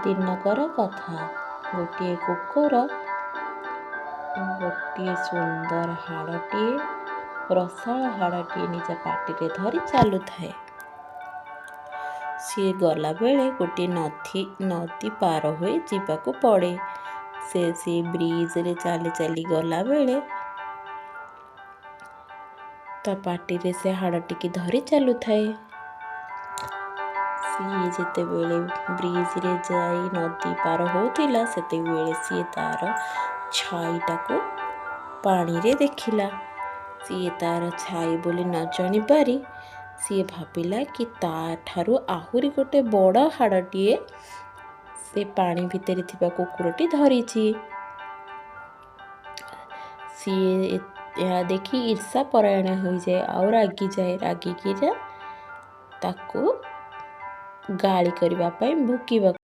ଦିନକର କଥା। ଗୋଟିଏ କୁକୁର ଗୋଟିଏ ସୁନ୍ଦର ହାଡ଼ଟିଏ, ରସାଳ ହାଡ଼ଟିଏ ନିଜ ପାଟିରେ ଧରି ଚାଲୁଥାଏ। ସିଏ ଗଲାବେଳେ ଗୋଟିଏ ନଦୀ ପାର ହୋଇ ଯିବାକୁ ପଡ଼େ। ସେ ବ୍ରିଜରେ ଚାଲି ଚାଲି ଗଲାବେଳେ ତା ପାଟିରେ ସେ ହାଡ଼ଟିକି ଧରି ଚାଲୁଥାଏ। ସିଏ ଯେତେବେଳେ ବ୍ରିଜରେ ଯାଇ ନଦୀ ପାର ହେଉଥିଲା, ସେତେବେଳେ ସିଏ ତାର ଛାଇଟାକୁ ପାଣିରେ ଦେଖିଲା। ସିଏ ତାର ଛାଇ ବୋଲି ନ ଜାଣିପାରି ସିଏ ଭାବିଲା କି ତାଠାରୁ ଆହୁରି ଗୋଟେ ବଡ଼ ହାଡ଼ଟିଏ ସେ ପାଣି ଭିତରେ ଥିବା କୁକୁରଟି ଧରିଛି। ସିଏ ଏହା ଦେଖି ଈର୍ଷାପରାୟଣ ହୋଇଯାଏ ଆଉ ରାଗିଯାଏ। ରାଗିକିନା ତାକୁ ଗାଳି କରିବା ପାଇଁ ଭୁକିବାକୁ